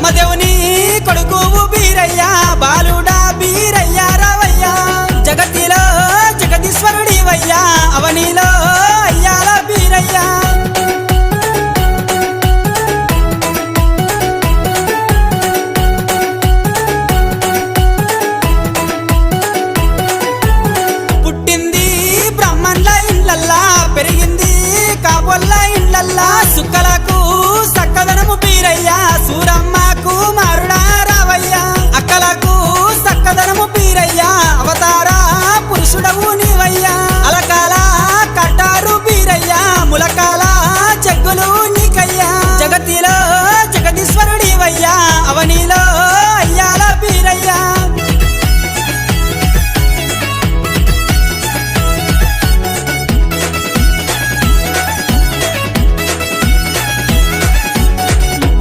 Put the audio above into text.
బ్రహ్మదేవుని కొడుకువు బీరయ్య బాలుడా బీరయ్య రావయ్యా జగతిలో జగదీశ్వరుడివయ్యా అవనిలో అయ్యాల బీరయ్యా పుట్టింది బ్రాహ్మణుల ఇండ్లల్లా పెరిగింది కాబోళ్ళ ఇండ్లల్లా సుక్కలకు సక్కదనము బీరయ్యా సూరమ్మకు మా